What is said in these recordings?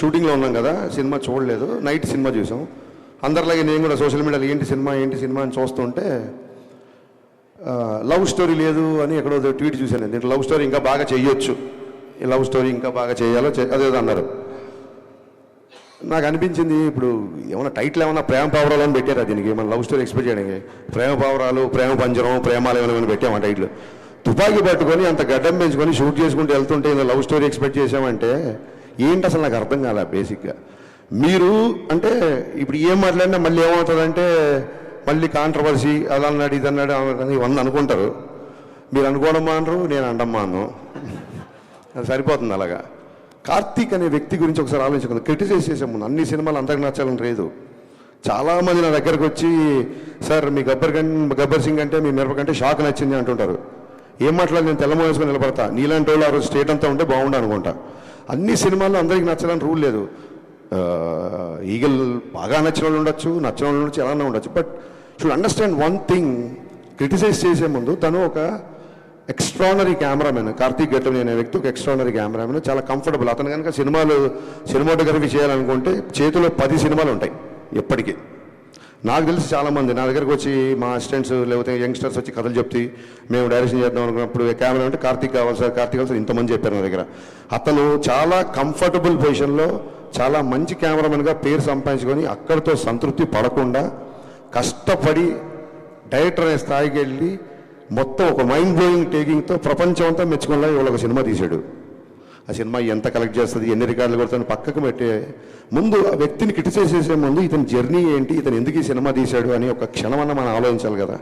షూటింగ్లో ఉన్నాం కదా, సినిమా చూడలేదు, నైట్ సినిమా చూసాం. అందరిలాగే నేను కూడా సోషల్ మీడియాలో ఏంటి సినిమా అని చూస్తుంటే లవ్ స్టోరీ లేదు అని ఎక్కడో ట్వీట్ చూశాను. దీంట్లో లవ్ స్టోరీ ఇంకా బాగా చేయొచ్చు, ఈ లవ్ స్టోరీ ఇంకా బాగా చేయాలో అదేదో అన్నారు. నాకు అనిపించింది, ఇప్పుడు ఏమైనా టైటిల్ ఏమైనా ప్రేమ పావురాలు అని పెట్టారా దీనికి? మన లవ్ స్టోరీ ఎక్స్పెక్ట్ చేయడానికి ప్రేమ పావురాలు, ప్రేమ పంజరం, ప్రేమాలు ఏమైనా పెట్టామా టైటిల్? తుపాకీ పట్టుకొని అంత గడ్డం పెంచుకొని షూట్ చేసుకుంటూ వెళ్తుంటే లవ్ స్టోరీ ఎక్స్పెక్ట్ చేసామంటే ఏంటి అసలు నాకు అర్థం కాలే బేసిక్గా. మీరు అంటే ఇప్పుడు ఏం మాట్లాడినా మళ్ళీ ఏమవుతుందంటే మళ్ళీ కాంట్రవర్సీ అలా అన్నాడు ఇది అన్నాడు ఇవన్నీ అనుకుంటారు. మీరు అనుకోవడం మానరు, నేను అండమ్మా అన్ను, అది సరిపోతుంది. అలాగా కార్తీక్ అనే వ్యక్తి గురించి ఒకసారి ఆలోచించుకుందాం. క్రిటిసైజ్ చేసే ముందు అన్ని సినిమాలు అందరికి నచ్చాలని లేదు. చాలామంది నా దగ్గరకు వచ్చి సార్ మీ గబ్బర్ సింగ్ అంటే మీ మిరప కంటే షాక్ నచ్చింది అంటుంటారు. ఏం మాట్లాడి నేను తెల్లమో వేసుకొని నిలబడతా, నీలాంటి వాళ్ళు ఆ రోజు స్టేట్ అంతా ఉంటే బాగుండు అనుకుంటా. అన్ని సినిమాల్లో అందరికి నచ్చాలని రూల్ లేదు. ఈగల్ బాగా నచ్చిన వాళ్ళు ఉండొచ్చు, నచ్చిన వాళ్ళు ఉండొచ్చు, ఎలా ఉండొచ్చు. But should understand one thing, criticize చేసే ముందు తను ఒక ఎక్స్ట్రానరీ కెమెరామెన్. కార్తీక్ గెట్టం అనే వ్యక్తి ఒక ఎక్స్ట్రానరీ కెమెరామెన్, చాలా కంఫర్టబుల్. అతను కనుక సినిమాటోగ్రఫీ చేయాలనుకుంటే చేతిలో 10 సినిమాలు ఉంటాయి ఎప్పటికీ. నాకు తెలిసి చాలామంది నా దగ్గరకు వచ్చి మా అసిస్టెంట్స్ లేకపోతే యంగ్స్టర్స్ వచ్చి కథలు చెప్తే మేము డైరెక్షన్ చేద్దాం అనుకున్నప్పుడు కెమెరా అంటే కార్తీక్ కావాలి సార్ ఇంతమంది చెప్పారు నా దగ్గర. అతను చాలా కంఫర్టబుల్ పొజిషన్లో చాలా మంచి కెమెరామెన్గా పేరు సంపాదించుకొని అక్కడితో సంతృప్తి పడకుండా కష్టపడి డైరెక్టర్ అనే స్థాయికి వెళ్ళి మొత్తం ఒక మైండ్ బ్లోయింగ్ టేకింగ్తో ప్రపంచం అంతా మెచ్చుకునేలా ఇవాళ ఒక సినిమా తీశాడు. ఆ సినిమా ఎంత కలెక్ట్ చేస్తుంది, ఎన్ని రికార్డులు కొడుతుంది పక్కకు పెట్టే ముందు ఆ వ్యక్తిని క్రిటిసైజ్ చేసే ముందు ఇతని జర్నీ ఏంటి, ఇతను ఎందుకు ఈ సినిమా తీశాడు అని ఒక క్షణమన్నా మనం ఆలోచించాలి కదా.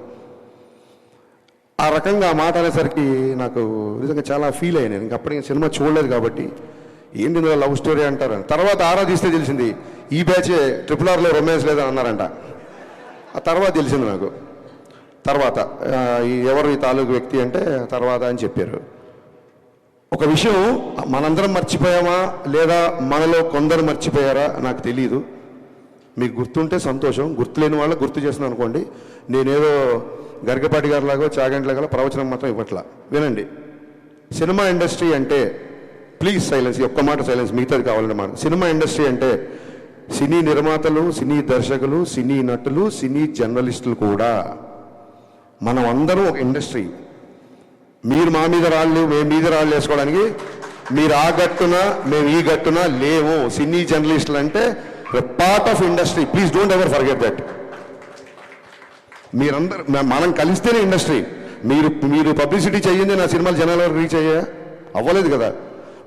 ఆ రకంగా ఆ మాట అనేసరికి నాకు నిజంగా చాలా ఫీల్ అయ్యాను. నేను అప్పటికి సినిమా చూడలేదు కాబట్టి ఏంటి లవ్ స్టోరీ అంటారు. తర్వాత ఆరాధిస్తే తెలిసింది ఈ బ్యాచే RRRలో రొమాన్స్ లేదని అన్నారంట. ఆ తర్వాత తెలిసింది నాకు. తర్వాత ఎవరు ఈ తాలూకు వ్యక్తి అంటే తర్వాత అని చెప్పారు. ఒక విషయం మనందరం మర్చిపోయామా లేదా మనలో కొందరు మర్చిపోయారా నాకు తెలియదు. మీకు గుర్తుంటే సంతోషం, గుర్తులేని వాళ్ళ గుర్తు చేస్తున్నాను అనుకోండి. నేనేదో గరికపాటి గారిలాగో చాగంట్లాగా ప్రవచనం మాత్రం ఇవ్వట్లా. వినండి, సినిమా ఇండస్ట్రీ అంటే ప్లీజ్ సైలెన్స్, ఒక్క మాట సైలెన్స్, మిగతాది కావాలంటే మాట. సినిమా ఇండస్ట్రీ అంటే సినీ నిర్మాతలు, సినీ దర్శకులు, సినీ నటులు, సినీ జర్నలిస్టులు కూడా మనం అందరం ఒక ఇండస్ట్రీ. మీరు మా మీద రాళ్ళు, మేము మీద రాళ్ళు వేసుకోవడానికి మీరు ఆ గట్టున మేము ఈ గట్టున లేవు. సినీ జర్నలిస్టులు అంటే part of industry. Please don't ever forget that. మీరందరూ మనం కలిస్తేనే ఇండస్ట్రీ. మీరు పబ్లిసిటీ చేయండి, నా సినిమాలు జనాల రీచ్ అయ్యా అవ్వలేదు కదా.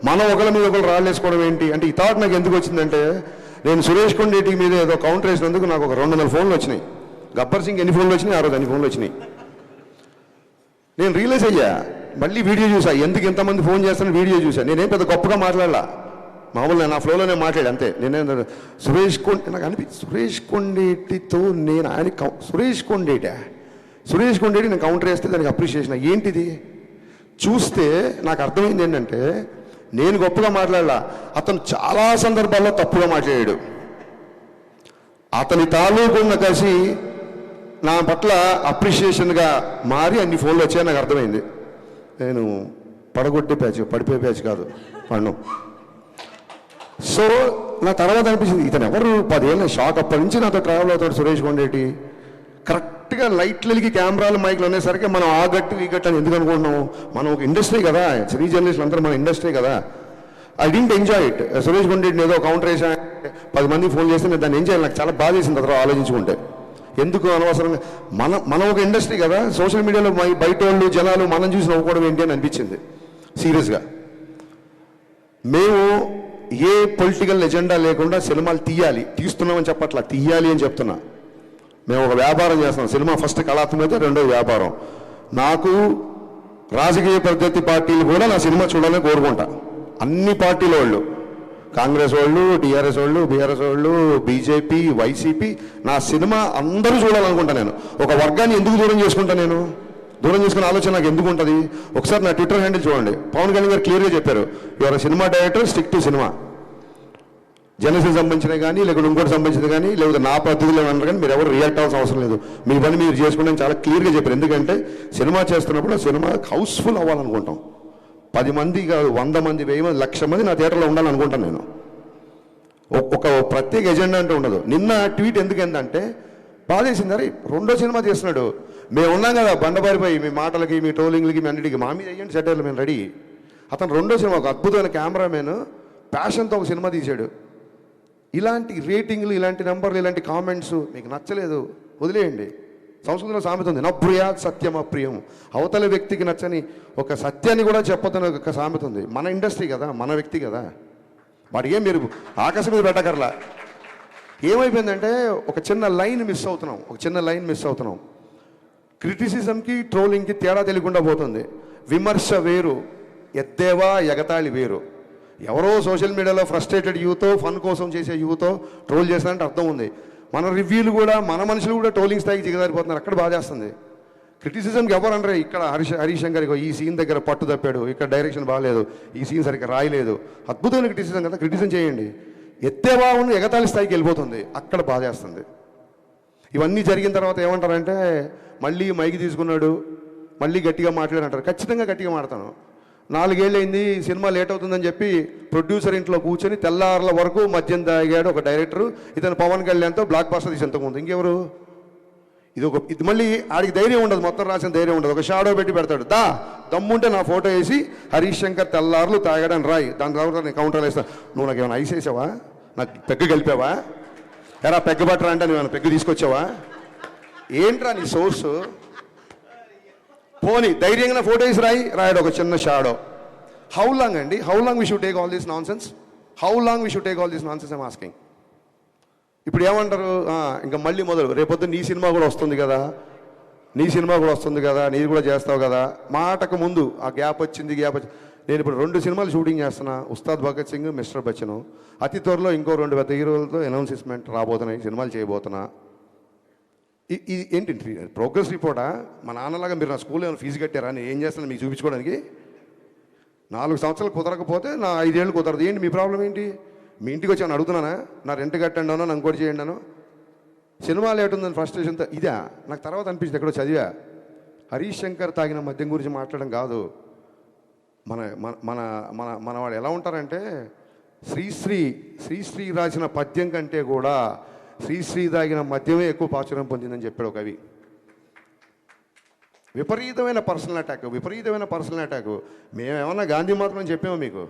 మనం ఒకరి మీద ఒకరు రాళ్ళు వేసుకోవడం ఏంటి అంటే ఈ థాట్ నాకు ఎందుకు వచ్చిందంటే నేను సురేష్ కొండేటి మీద ఏదో కౌంటర్ వేసినందుకు నాకు ఒక 200 ఫోన్లు వచ్చినాయి. గబ్బర్ సింగ్ ఎన్ని ఫోన్లు వచ్చినాయి, ఆ రోజు అన్ని ఫోన్లు వచ్చినాయి. నేను రియలైజ్ అయ్యా, మళ్ళీ వీడియో చూసా, ఎందుకు ఎంతమంది ఫోన్ చేస్తాను వీడియో చూసా. నేనేం పెద్ద గొప్పగా మాట్లాడలా, మామూలుగా నా ఫ్లోలోనే మాట్లాడా అంతే. నాకు సురేష్ కొండేటితో నేను ఆయన సురేష్ కొండేటి నేను కౌంటర్ వేస్తే దానికి అప్రిషియేషన్ ఏంటిది చూస్తే నాకు అర్థమైంది ఏంటంటే నేను గొప్పగా మాట్లాడలా, అతను చాలా సందర్భాల్లో తప్పుగా మాట్లాడాడు. అతని తాలూకున్న కసి నా పట్ల అప్రిషియేషన్గా మారి అన్ని ఫోన్లు వచ్చాయని నాకు అర్థమైంది. నేను పడగొట్టే ప్యాచ్, పడిపోయే ప్యాచ్ కాదు పన్ను. సో నా తర్వాత అనిపించింది ఇతను ఎవరు 10 ఏళ్ళ షాక్. అప్పటి నుంచి నాతో ట్రావెల్ అవుతాడు సురేష్ కొండేటి. కరెక్ట్గా లైట్లకి కెమెరాలు మైక్లు అనేసరికి మనం ఆ గట్టు ఈ గట్టు అని ఎందుకు అనుకుంటున్నాము? మనం ఒక ఇండస్ట్రీ కదా, సినీ జర్నలిస్టులు అందరూ మన ఇండస్ట్రీ కదా. I didn't enjoy it. Suresh కొండేటిని ఏదో కౌంటర్ వేసా 10 మంది ఫోన్ చేస్తే నేను దాన్ని ఎంజాయ్, నాకు చాలా బాధ వేసింది తర్వాత ఆలోచించుకుంటే. ఎందుకు అనవసరంగా మనం ఒక ఇండస్ట్రీ కదా, సోషల్ మీడియాలో బయట వాళ్ళు జనాలు మనం చూసి నవ్వుకోవడం ఏంటి అని అనిపించింది సీరియస్గా. మేము ఏ పొలిటికల్ ఎజెండా లేకుండా సినిమాలు తీస్తున్నామని చెప్పట్లా, తీయాలి అని చెప్తున్నా. మేము ఒక వ్యాపారం చేస్తున్నాం. సినిమా ఫస్ట్ కళాత్మకత, రెండో వ్యాపారం. నాకు రాజకీయ పద్ధతి పార్టీలు కూడా నా సినిమా చూడాలని కోరుకుంటా. అన్ని పార్టీల వాళ్ళు, కాంగ్రెస్ వాళ్ళు, టీఆర్ఎస్ వాళ్ళు, బీఆర్ఎస్ వాళ్ళు, బీజేపీ, వైసీపీ, నా సినిమా అందరూ చూడాలనుకుంటా. నేను ఒక వర్గాన్ని ఎందుకు దూరం చేసుకుంటా? నేను దూరం చేసుకునే ఆలోచన నాకు ఎందుకు ఉంటుంది? ఒకసారి నా ట్విట్టర్ హ్యాండిల్ చూడండి. పవన్ కళ్యాణ్ గారు క్లియర్గా చెప్పారు, your cinema director, stick to cinema. Janasena సంబంధించినవి కానీ లేకపోతే ఇంకోటి సంబంధించింది కానీ లేకపోతే నా పద్ధతిలో అన్నారు కానీ మీరు ఎవరు రియాక్ట్ అవ్వాల్సిన అవసరం లేదు. మీ పని మీరు చేసుకుంటే చాలా క్లియర్గా చెప్పారు. ఎందుకంటే సినిమా చేస్తున్నప్పుడు ఆ సినిమా హౌస్ఫుల్ అవ్వాలనుకుంటాం. 10 మంది కాదు, 100 మంది, 1000 మంది, 1,00,000 మంది నా థియేటర్లో ఉండాలనుకుంటాను నేను. ఒక ప్రత్యేక ఎజెండా అంటే ఉండదు. నిన్న ట్వీట్ ఎందుకంటే బాధేసింది, అరే రెండో సినిమా చేస్తున్నాడు, మేము ఉన్నాం కదా బండబారిపోయి మీ మాటలకి మీ ట్రోలింగ్లకి మీ అన్నిటికీ మా మీద వేయండి సెటర్లు, మేము రెడీ. అతను రెండో సినిమా ఒక అద్భుతమైన కెమెరామెన్ ప్యాషన్తో ఒక సినిమా తీశాడు. ఇలాంటి రేటింగ్లు, ఇలాంటి నెంబర్లు, ఇలాంటి కామెంట్స్ మీకు నచ్చలేదు వదిలేయండి. సంస్కృతిలో సామెత ఉంది, నభ్రుయాత్ సత్యం అప్రియం. అవతల వ్యక్తికి నచ్చని ఒక సత్యాన్ని కూడా చెప్పొద్దని ఒక సామెత ఉంది. మన ఇండస్ట్రీ కదా, మన వ్యక్తి కదా, వాడికి ఏం మీరు ఆకాశం మీద పెట్టకర్లా. ఏమైపోయిందంటే ఒక చిన్న లైన్ మిస్ అవుతున్నాం, క్రిటిసిజంకి ట్రోలింగ్కి తేడా తెలియకుండా పోతుంది. విమర్శ వేరు, ఎద్దేవా ఎగతాళి వేరు. ఎవరో సోషల్ మీడియాలో ఫ్రస్ట్రేటెడ్ యూతో, ఫన్ కోసం చేసే యూతో ట్రోల్ చేస్తారంటే అర్థం ఉంది. మన రివ్యూలు కూడా, మన మనుషులు కూడా ట్రోలింగ్ స్థాయికి దిగజారిపోతున్నారు. అక్కడ బాధేస్తుంది. క్రిటిసిజంకి ఎవరు అనరే, ఇక్కడ హరీష్ శంకర్ ఈ సీన్ దగ్గర పట్టు తప్పాడు, ఇక్కడ డైరెక్షన్ బాగాలేదు, ఈ సీన్ సరిగ్గా రాయలేదు, అద్భుతమైన క్రిటిసిజం కదా, క్రిటిసిజం చేయండి. ఎత్తేవా ఉన్న ఎగతాళి స్థాయికి వెళ్ళిపోతుంది, అక్కడ బాధేస్తుంది. ఇవన్నీ జరిగిన తర్వాత ఏమంటారంటే మళ్ళీ మైకి తీసుకున్నాడు, మళ్ళీ గట్టిగా మాట్లాడంటారు. ఖచ్చితంగా గట్టిగా మాడతాను. 4 ఏళ్ళు అయింది, సినిమా లేట్ అవుతుందని చెప్పి ప్రొడ్యూసర్ ఇంట్లో కూర్చొని తెల్లార్ల వరకు మద్యం తాగాడు ఒక డైరెక్టర్. ఇతను పవన్ కళ్యాణ్తో బ్లాక్ బస్టర్ తీసి ఎంతకుముందు ఇంకెవరు. ఇది మళ్ళీ ఆడికి ధైర్యం ఉండదు, మొత్తం రాసిన ధైర్యం ఉండదు. ఒక షాడో పెట్టి పెడతాడు, దమ్ముంటే నా ఫోటో వేసి హరీష్ శంకర్ తెల్లార్లు తాగాడని రాయి, దాని తర్వాత నేను కౌంటర్లు వేస్తాను. నువ్వు నాకు ఏమైనా ఐస్ వేసావా, నాకు పెగ్గు కలిపావా, ఎరా పెగ్గు పట్టరా అంటే నువ్వు పెగ్గు తీసుకొచ్చావా, ఏంట్రా నీ సోర్సు. పోనీ ధైర్యంగా ఫోటో వేసి రాయడు ఒక చిన్న షాడో. హౌ లాంగ్ అండి, how long we should take all this non sense, I'm asking. ఇప్పుడు ఏమంటారు, ఇంకా మళ్ళీ మొదలు, రేపొద్దు నీ సినిమా కూడా వస్తుంది కదా, నీది కూడా చేస్తావు కదా. మాటకు ముందు ఆ గ్యాప్ వచ్చింది. నేను ఇప్పుడు 2 సినిమాలు షూటింగ్ చేస్తున్నా, ఉస్తాద్ భగత్ సింగ్, మిస్టర్ బచ్చన్. అతి త్వరలో ఇంకో 2 పెద్ద హీరోలతో అనౌన్స్మెంట్ రాబోతున్నాయి, సినిమాలు చేయబోతున్నా. ఇది ఏంటి ప్రోగ్రెస్ రిపోర్టా? మా నాన్నలాగా మీరు నా స్కూల్లో ఏమైనా ఫీజు కట్టారా, నేను ఏం చేస్తాను మీకు చూపించుకోవడానికి? 4 సంవత్సరాలు కుదరకపోతే నా 5 ఏళ్ళు కుదరదు, ఏంటి మీ ప్రాబ్లం ఏంటి? మీ ఇంటికి వచ్చి అని అడుగుతున్నానా, నా రెంట్ కట్టండి అనో, ఇంకోటి చేయండి అనో. సినిమా లేట్ ఉందని ఫ్రస్ట్రేషన్తో ఇదా. నాకు తర్వాత అనిపించింది, ఎక్కడో చదివా, హరీష్ శంకర్ తాగిన మద్యం గురించి మాట్లాడడం కాదు. మన మన మన మన వాడు ఎలా ఉంటారంటే, శ్రీశ్రీ రాసిన పద్యం కంటే కూడా శ్రీశ్రీ తాగిన మద్యమే ఎక్కువ ప్రాచుర్యం పొందిందని చెప్పాడు ఒక కవి. విపరీతమైన పర్సనల్ అటాక్. మేమేమన్నా గాంధీ మాత్రం చెప్పామో మీకు?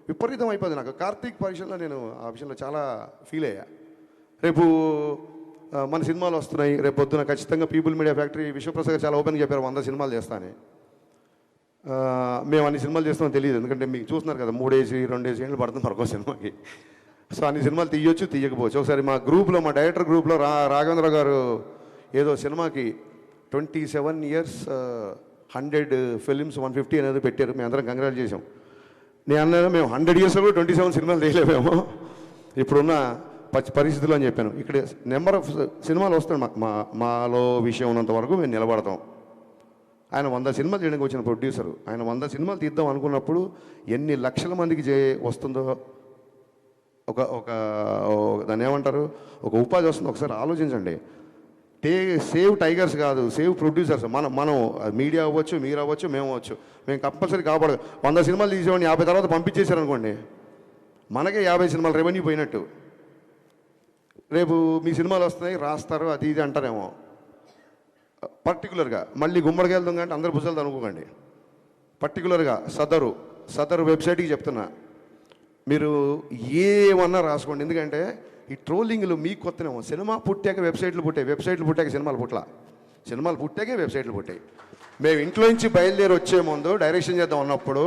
విపరీతం అయిపోయింది. నాకు కార్తీక్ పరీక్షలో నేను ఆ విషయంలో చాలా ఫీల్ అయ్యా. రేపు మన సినిమాలు వస్తున్నాయి, రేపు పొద్దున ఖచ్చితంగా పీపుల్ మీడియా ఫ్యాక్టరీ విశ్వప్రసాద్ చాలా ఓపెన్గా చెప్పారు 100 సినిమాలు చేస్తానని. మేము అన్ని సినిమాలు చేస్తామని తెలియదు, ఎందుకంటే మీకు చూస్తున్నారు కదా 3-2 ఏళ్ళు పడుతుంది మరొక సినిమాకి. సో అన్ని సినిమాలు తీయొచ్చు, తీయకపోవచ్చు. ఒకసారి మా గ్రూప్లో, మా డైరెక్టర్ గ్రూప్లో రాఘవేంద్ర గారు ఏదో సినిమాకి 27 years 100 films 150 అనేది పెట్టారు. మేము అందరం కంగ్రాట్ చేసాం. నేను అన్నాను, మేము 100 yearsలో కూడా 27 సినిమాలు తీయలేమేమో ఇప్పుడున్న పరిస్థితుల్లో అని చెప్పాను. ఇక్కడ నెంబర్ ఆఫ్ సినిమాలు వస్తాయి, మాలో విషయం ఉన్నంత వరకు మేము నిలబడతాం. ఆయన 100 సినిమాలు చేయడానికి వచ్చిన ప్రొడ్యూసరు, ఆయన 100 సినిమాలు తీద్దాం అనుకున్నప్పుడు ఎన్ని లక్షల మందికి వస్తుందో, దాన్ని ఏమంటారు, ఒక ఉపాధి వస్తుంది. ఒకసారి ఆలోచించండి. సేవ్ టైగర్స్ కాదు, సేవ్ ప్రొడ్యూసర్స్. మనం మీడియా అవ్వచ్చు, మీరు అవ్వచ్చు, మేము అవ్వచ్చు. మేము కంపల్సరీ కాపాడు. 100 సినిమాలు తీసేవాడిని 50 తర్వాత పంపించేశారనుకోండి, మనకే 50 సినిమాలు రెవెన్యూ పోయినట్టు. రేపు మీ సినిమాలు వస్తున్నాయి, రాస్తారు, అది ఇది అంటారేమో. పర్టికులర్గా మళ్ళీ గుమ్మడికి వెళ్దాం కంటే అందరు భుజాలు అనుకోకండి. పర్టికులర్గా సదరు వెబ్సైట్కి చెప్తున్నా, మీరు ఏమన్నా రాసుకోండి. ఎందుకంటే ఈ ట్రోలింగ్లు మీకు కొత్తనేమో. సినిమా పుట్టాక వెబ్సైట్లు పుట్టాక సినిమాలు పుట్టాకే వెబ్సైట్లు పుట్టాయి. మేము ఇంట్లో నుంచి బయలుదేరి వచ్చే ముందు డైరెక్షన్ చేద్దాం అన్నప్పుడు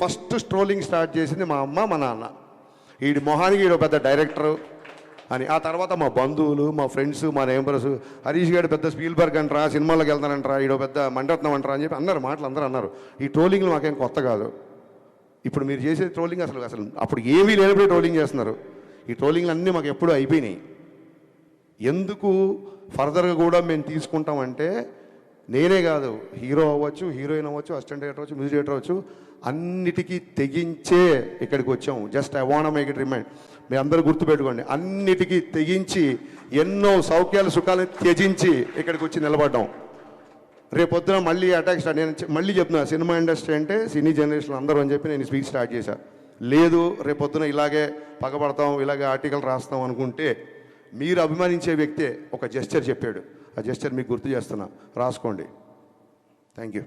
ఫస్ట్ ట్రోలింగ్ స్టార్ట్ చేసింది మా అమ్మ, మా నాన్న. వీడి మొహానికి వీడు పెద్ద డైరెక్టరు అని. ఆ తర్వాత మా బంధువులు, మా ఫ్రెండ్స్, మా నేబర్స్, హరీష్ గారు పెద్ద స్పీల్బర్గ్ అంటారా, సినిమాలకు వెళ్తానంటారా, ఈడో పెద్ద మండరత్నం అంటారా అని చెప్పి అందరు మాటలు అందరూ అన్నారు. ఈ ట్రోలింగ్లు మాకేం కొత్త కాదు. ఇప్పుడు మీరు చేసే ట్రోలింగ్ అసలు అప్పుడు ఏమీ లేనప్పుడే ట్రోలింగ్ చేస్తున్నారు. ఈ ట్రోలింగ్లు అన్నీ మాకు ఎప్పుడూ అయిపోయినాయి. ఎందుకు ఫర్దర్గా కూడా మేము తీసుకుంటామంటే, నేనే కాదు, హీరో అవ్వచ్చు, హీరోయిన్ అవ్వచ్చు, అసిస్టెంట్ డైరెక్టర్ అవ్వచ్చు, మ్యూజిక్ డైరెక్టర్ అవ్వచ్చు, అన్నిటికీ తెగించే ఇక్కడికి వచ్చాము. Just I want make it remind. మీ అందరూ గుర్తుపెట్టుకోండి, అన్నిటికీ తెగించి ఎన్నో సౌఖ్యాలు సుఖాలను త్యజించి ఇక్కడికి వచ్చి నిలబడ్డాం. రేపొద్దున మళ్ళీ అటాక్ స్టార్ట్. నేను మళ్ళీ చెప్తున్నా, సినిమా ఇండస్ట్రీ అంటే సినీ జనరేషన్ అందరూ అని చెప్పి నేను స్పీచ్ స్టార్ట్ చేశాను. లేదు రేపొద్దున ఇలాగే పగబడతాం ఇలాగే ఆర్టికల్ రాస్తాం అనుకుంటే మీరు అభిమానించే వ్యక్తే ఒక జెస్చర్ చెప్పాడు. ఆ జెస్చర్ మీకు గుర్తు చేస్తున్నా, రాసుకోండి. Thank you.